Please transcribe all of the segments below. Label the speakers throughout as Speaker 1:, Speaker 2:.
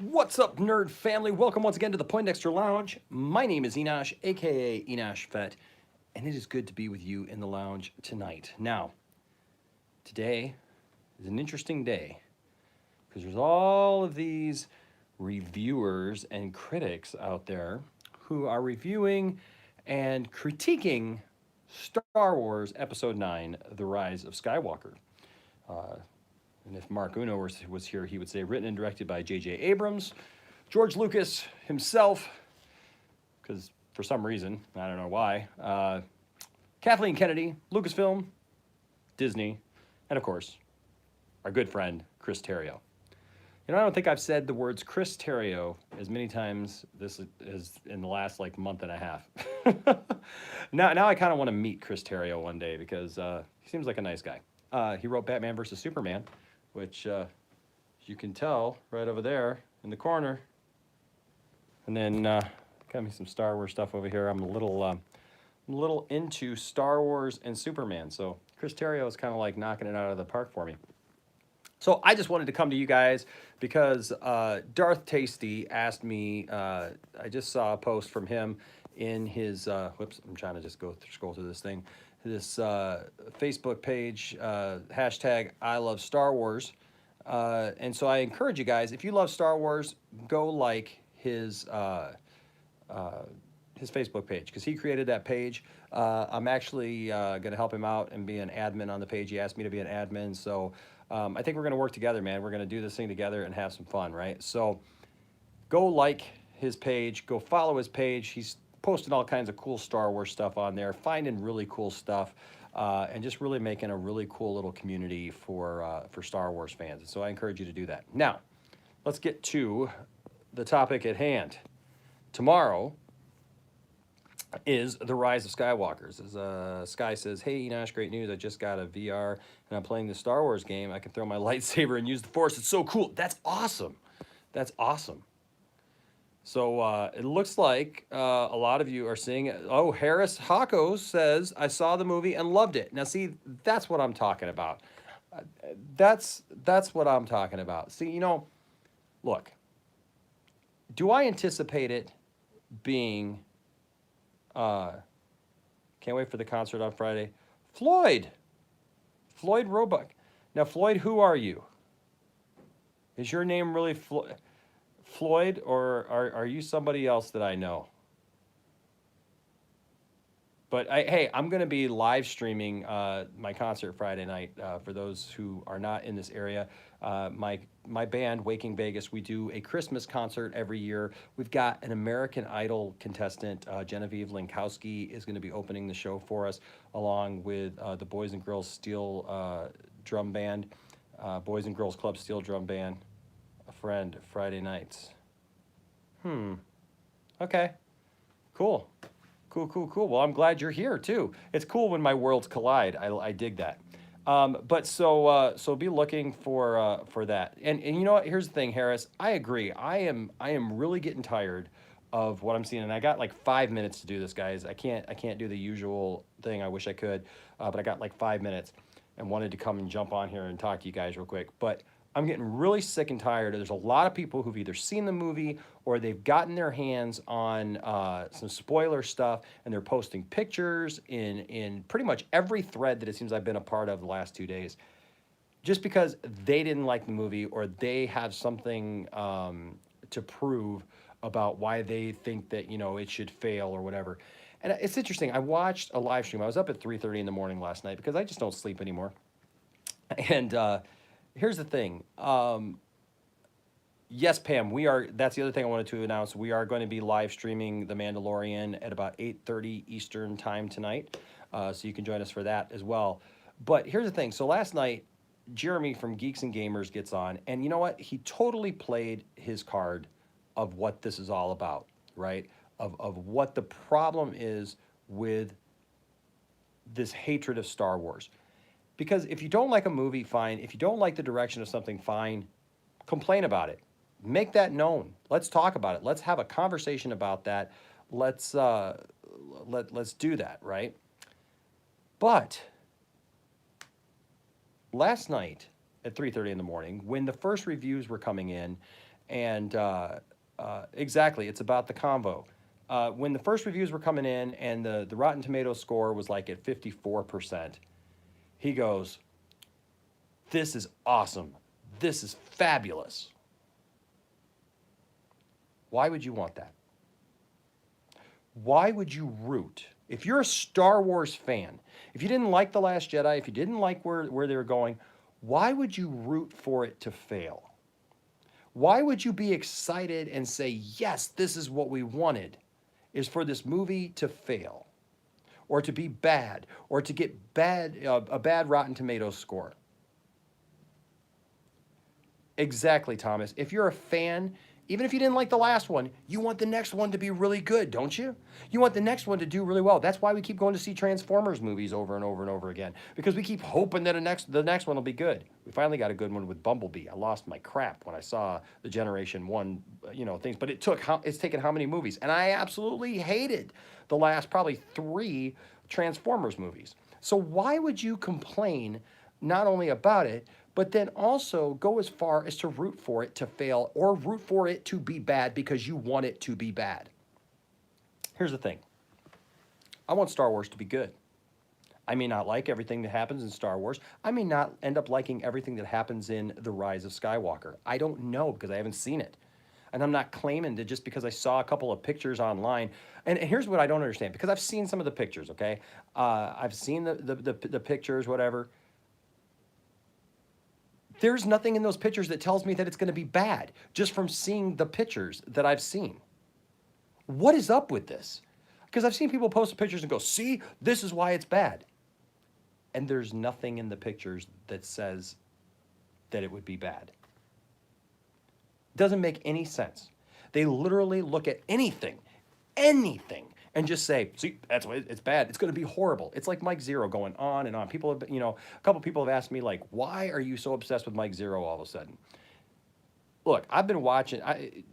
Speaker 1: What's up, nerd family? Welcome once again to the Poindexter Lounge. My name is Enosh, aka Enosh Fett, and it is good to be with you in the lounge tonight. Now, today is an interesting day because there's all of these reviewers and critics out there who are reviewing and critiquing Star Wars Episode 9 The Rise of Skywalker. And if Mark Uno was here, he would say written and directed by J.J. Abrams, George Lucas himself, because for some reason, I don't know why, Kathleen Kennedy, Lucasfilm, Disney, and of course, our good friend, Chris Terrio. You know, I don't think I've said the words Chris Terrio as many times this as in the last like month and a half. now I kind of want to meet Chris Terrio one day because he seems like a nice guy. He wrote Batman versus Superman, which you can tell right over there in the corner. And then got me some Star Wars stuff over here. I'm a little into Star Wars and Superman. So Chris Terrio is kind of like knocking it out of the park for me. So I just wanted to come to you guys because Darth Tasty asked me. I just saw a post from him in his. Whoops! I'm trying to just scroll through this thing. This Facebook page hashtag I love Star Wars, and so I encourage you guys, if you love Star Wars, go like his Facebook page because he created that page. I'm actually going to help him out and be an admin on the page. He asked me to be an admin, so I think we're going to work together, man. We're going to do this thing together and have some fun, right? So go like his page, go follow his page. He's posting all kinds of cool Star Wars stuff on there, finding really cool stuff, and just really making a really cool little community for Star Wars fans. And so I encourage you to do that. Now, let's get to the topic at hand. Tomorrow is The Rise of Skywalkers. As Sky says, hey, Enosh, great news. I just got a VR and I'm playing the Star Wars game. I can throw my lightsaber and use the Force. It's so cool. That's awesome. That's awesome. So it looks like a lot of you are seeing it. Oh, Harris Hako says, I saw the movie and loved it. Now, see, that's what I'm talking about. That's what I'm talking about. See, you know, look, do I anticipate it being can't wait for the concert on Friday. Floyd Roebuck. Now, Floyd, who are you? Is your name really Floyd, or are you somebody else that I know? But hey, I'm going to be live streaming my concert Friday night. For those who are not in this area, my band Waking Vegas, we do a Christmas concert every year. We've got an American Idol contestant, Genevieve Linkowski, is going to be opening the show for us, along with the Boys and Girls Steel Drum Band, Boys and Girls Club Steel Drum Band, a friend Friday nights. Okay, cool. Cool. Well, I'm glad you're here too. It's cool when my worlds collide. I dig that. But so be looking for that. And you know what? Here's the thing, Harris. I agree. I am really getting tired of what I'm seeing, and I got like 5 minutes to do this, guys. I can't do the usual thing. I wish I could, but I got like 5 minutes, and wanted to come and jump on here and talk to you guys real quick. But I'm getting really sick and tired. There's a lot of people who've either seen the movie or they've gotten their hands on some spoiler stuff, and they're posting pictures in pretty much every thread that it seems I've been a part of the last 2 days, just because they didn't like the movie or they have something to prove about why they think that it should fail or whatever. And it's interesting. I watched a live stream. I was up at 3:30 in the morning last night because I just don't sleep anymore. And here's the thing. Yes, Pam, we are. That's the other thing I wanted to announce. We are going to be live streaming The Mandalorian at about 8:30 Eastern time tonight, so you can join us for that as well. But here's the thing. So last night, Jeremy from Geeks and Gamers gets on, and you know what? He totally played his card of what this is all about, right? Of what the problem is with this hatred of Star Wars. Because if you don't like a movie, fine. If you don't like the direction of something, fine. Complain about it. Make that known. Let's talk about it. Let's have a conversation about that. Let's do that, right? But last night at 3:30 in the morning, when the first reviews were coming in, And exactly, it's about the convo. When the first reviews were coming in and the Rotten Tomatoes score was like at 54%, he goes, "This is awesome. This is fabulous." Why would you want that? Why would you root? If you're a Star Wars fan, if you didn't like The Last Jedi, if you didn't like where they were going, why would you root for it to fail? Why would you be excited and say, yes, this is what we wanted, is for this movie to fail or to be bad or to get a bad Rotten Tomatoes score? Exactly, Thomas. If you're a fan, even if you didn't like the last one, you want the next one to be really good, don't you? You want the next one to do really well. That's why we keep going to see Transformers movies over and over and over again, because we keep hoping that the next one will be good. We finally got a good one with Bumblebee. I lost my crap when I saw the Generation 1, things, but it's taken how many movies? And I absolutely hated the last probably 3 Transformers movies. So why would you complain not only about it, but then also go as far as to root for it to fail or root for it to be bad because you want it to be bad? Here's the thing. I want Star Wars to be good. I may not like everything that happens in Star Wars. I may not end up liking everything that happens in The Rise of Skywalker. I don't know because I haven't seen it. And I'm not claiming that just because I saw a couple of pictures online. And here's what I don't understand, because I've seen some of the pictures, okay? I've seen the pictures, whatever. There's nothing in those pictures that tells me that it's going to be bad, just from seeing the pictures that I've seen. What is up with this? Because I've seen people post pictures and go, see, this is why it's bad. And there's nothing in the pictures that says that it would be bad. Doesn't make any sense. They literally look at anything, and just say, see, that's why it's bad. It's going to be horrible. It's like Mike Zero going on and on. People have, a couple people have asked me, like, why are you so obsessed with Mike Zero all of a sudden? Look, I've been watching,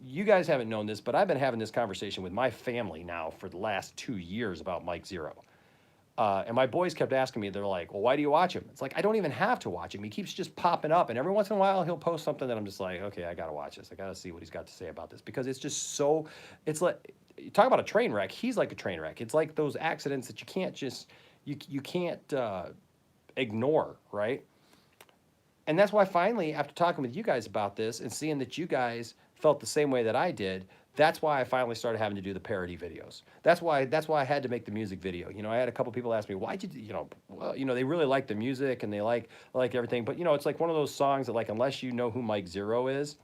Speaker 1: you guys haven't known this, but I've been having this conversation with my family now for the last 2 years about Mike Zero. And my boys kept asking me, they're like, well, why do you watch him? It's like, I don't even have to watch him. He keeps just popping up. And every once in a while, he'll post something that I'm just like, okay, I got to watch this. I got to see what he's got to say about this. Because it's just so, it's like, you talk about a train wreck. He's like a train wreck. It's like those accidents that you can't just, you can't ignore, right? And that's why finally, after talking with you guys about this and seeing that you guys felt the same way that I did, that's why I finally started having to do the parody videos. That's why I had to make the music video. I had a couple people ask me, why'd you, they really like the music and they like everything. But, it's like one of those songs that, like, unless you know who Mike Zero is,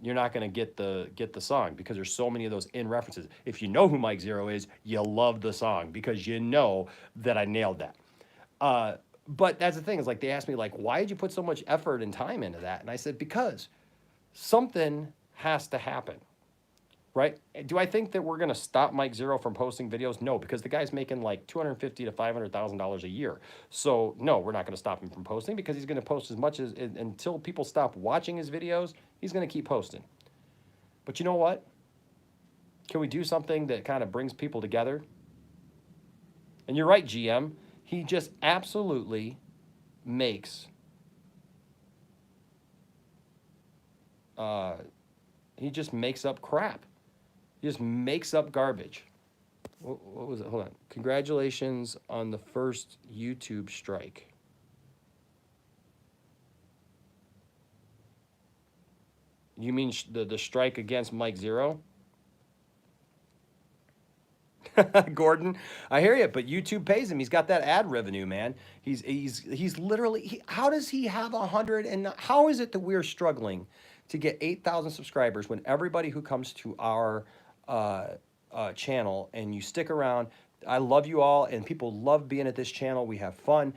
Speaker 1: you're not going to get the song, because there's so many of those in references. If you know who Mike Zero is, you love the song because you know that I nailed that. But that's the thing, is like, they asked me, like, why did you put so much effort and time into that? And I said, because something has to happen, right? Do I think that we're going to stop Mike Zero from posting videos? No, because the guy's making like $250,000 to $500,000 a year. So no, we're not going to stop him from posting, because he's going to post as much as, until people stop watching his videos, he's going to keep posting. But you know what? Can we do something that kind of brings people together? And you're right, GM. He just absolutely makes he just makes up crap. He just makes up garbage. What was it? Hold on. Congratulations on the first YouTube strike. You mean the strike against Mike Zero? Gordon, I hear you, but YouTube pays him. He's got that ad revenue, man. He's literally, how does he have 100, and how is it that we're struggling to get 8,000 subscribers when everybody who comes to our channel, and you stick around, I love you all, and people love being at this channel. We have fun.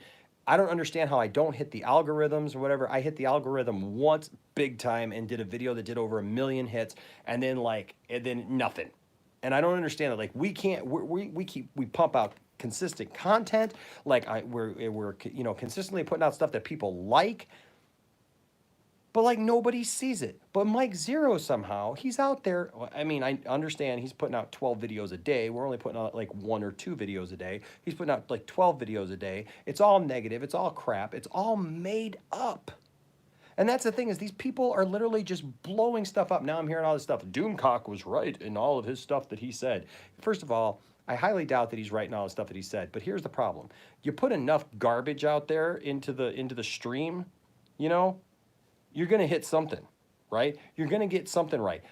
Speaker 1: I don't understand how I don't hit the algorithms or whatever. I hit the algorithm once big time and did a video that did over 1 million hits, and then nothing. And I don't understand it. Like, we can't, we pump out consistent content. Like, we're consistently putting out stuff that people like, but like nobody sees it. But Mike Zero, somehow, he's out there. I mean, I understand he's putting out 12 videos a day. We're only putting out like 1 or 2 videos a day. He's putting out like 12 videos a day. It's all negative. It's all crap. It's all made up. And that's the thing is these people are literally just blowing stuff up. Now I'm hearing all this stuff. Doomcock was right in all of his stuff that he said. First of all, I highly doubt that he's right in all the stuff that he said. But here's the problem: you put enough garbage out there into the stream, you know, you're going to hit something, right? You're going to get something right.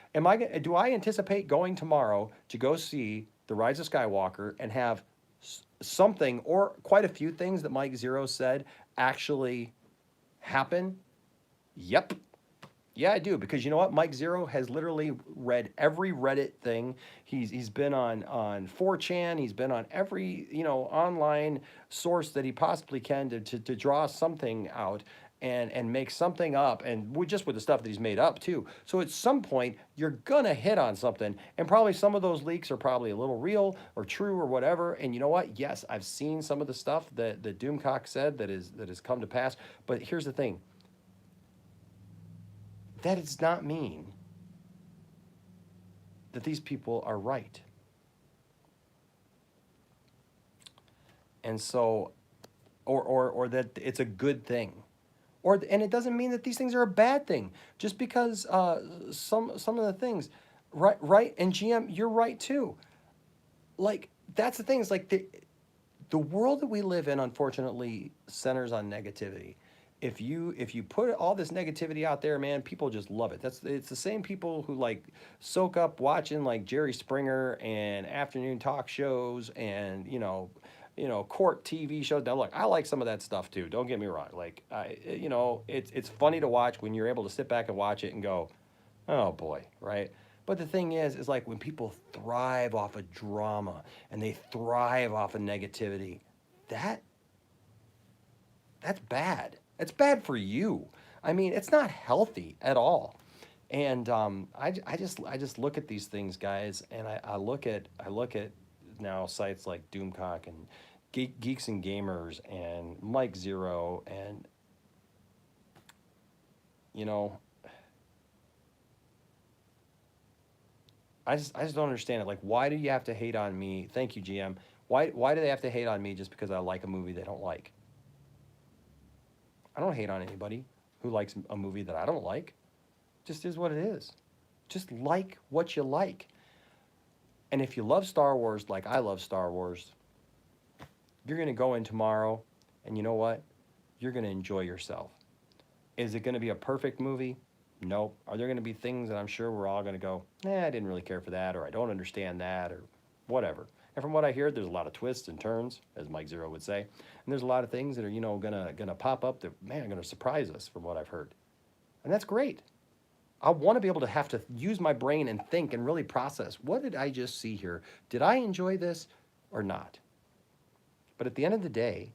Speaker 1: Do I anticipate going tomorrow to go see The Rise of Skywalker and have something or quite a few things that Mike Zero said actually happen? Yep. Yeah, I do, because you know what? Mike Zero has literally read every Reddit thing. He's been on 4chan. He's been on every online source that he possibly can to draw something out and make something up, and just with the stuff that he's made up too. So at some point you're gonna hit on something, and probably some of those leaks are probably a little real or true or whatever. And you know what? Yes, I've seen some of the stuff that Doomcock said that has come to pass. But here's the thing: that does not mean that these people are right. And so, or that it's a good thing. And it doesn't mean that these things are a bad thing. Just because some of the things, right, and GM, you're right too. Like, that's the thing. It's like the world that we live in, unfortunately, centers on negativity. If you put all this negativity out there, man, people just love it. It's the same people who like soak up watching like Jerry Springer and afternoon talk shows and court TV shows. Now look, I like some of that stuff too. Don't get me wrong. Like it's funny to watch when you're able to sit back and watch it and go, oh boy, right? But the thing is like when people thrive off of drama and they thrive off of negativity, that's bad. It's bad for you. I mean, it's not healthy at all. And I just look at these things, guys, and I look at now sites like Doomcock and Geeks and Gamers and Mike Zero, and you know, I just don't understand it. Like, why do you have to hate on me? Thank you, GM. Why do they have to hate on me just because I like a movie they don't like? I don't hate on anybody who likes a movie that I don't like. Just is what it is. Just like what you like. And if you love Star Wars like I love Star Wars, you're going to go in tomorrow and you know what? You're going to enjoy yourself. Is it going to be a perfect movie? Nope. Are there going to be things that I'm sure we're all going to go, I didn't really care for that, or I don't understand that, or whatever. And from what I hear, there's a lot of twists and turns, as Mike Zero would say. And there's a lot of things that are, gonna pop up that, man, are gonna surprise us from what I've heard. And that's great. I want to be able to have to use my brain and think and really process, what did I just see here? Did I enjoy this or not? But at the end of the day,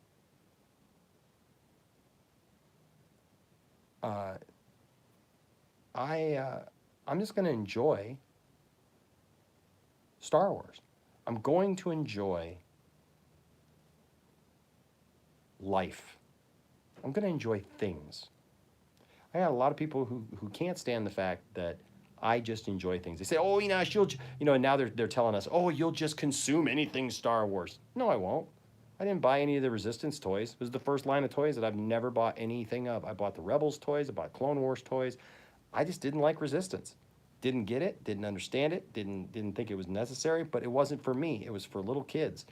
Speaker 1: I'm just gonna enjoy Star Wars. I'm going to enjoy life. I'm going to enjoy things. I got a lot of people who can't stand the fact that I just enjoy things. They say, oh, Enosh, and now they're telling us, oh, you'll just consume anything Star Wars. No, I won't. I didn't buy any of the Resistance toys. It was the first line of toys that I've never bought anything of. I bought the Rebels toys. I bought Clone Wars toys. I just didn't like Resistance. Didn't get it, didn't understand it, didn't think it was necessary, but it wasn't for me. It was for little kids.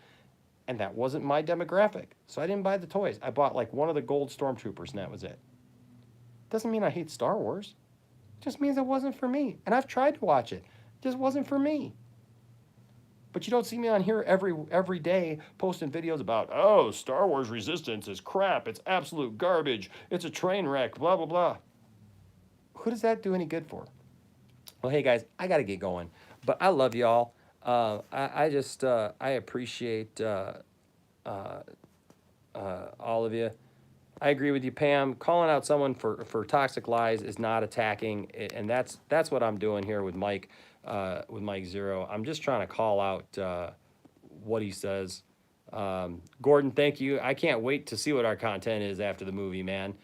Speaker 1: And that wasn't my demographic. So I didn't buy the toys. I bought like one of the gold stormtroopers and that was it. Doesn't mean I hate Star Wars. It just means it wasn't for me. And I've tried to watch it. It just wasn't for me. But you don't see me on here every day posting videos about, oh, Star Wars Resistance is crap. It's absolute garbage. It's a train wreck, blah, blah, blah. Who does that do any good for? Well, hey guys, I got to get going, but I love y'all. I appreciate all of you. I agree with you, Pam. Calling out someone for toxic lies is not attacking, and that's what I'm doing here with Mike Zero. I'm just trying to call out what he says. Gordon, thank you. I can't wait to see what our content is after the movie, man.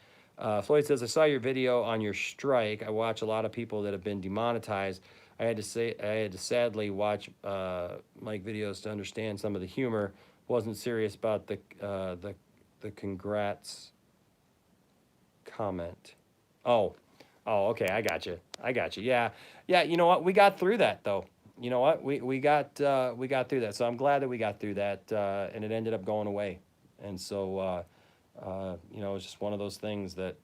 Speaker 1: Floyd says, I saw your video on your strike. I watch a lot of people that have been demonetized. I had to sadly watch Mike videos to understand some of the humor. Wasn't serious about the congrats comment. Oh, oh, okay. I got you. I got you. Yeah, yeah. You know what? We got through that though. You know what? We got through that. So I'm glad that we got through that, and it ended up going away. And so you know, it's just one of those things that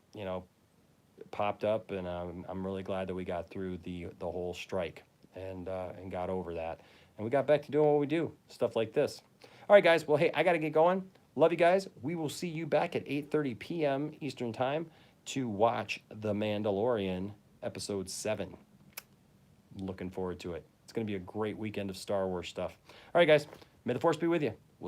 Speaker 1: popped up, and I'm really glad that we got through the whole strike and got over that, and we got back to doing what we do, stuff like this. All right, guys. Well, hey, I got to get going. Love you guys. We will see you back at 8:30 p.m. Eastern Time to watch The Mandalorian Episode 7. Looking forward to it. It's going to be a great weekend of Star Wars stuff. All right, guys. May the Force be with you.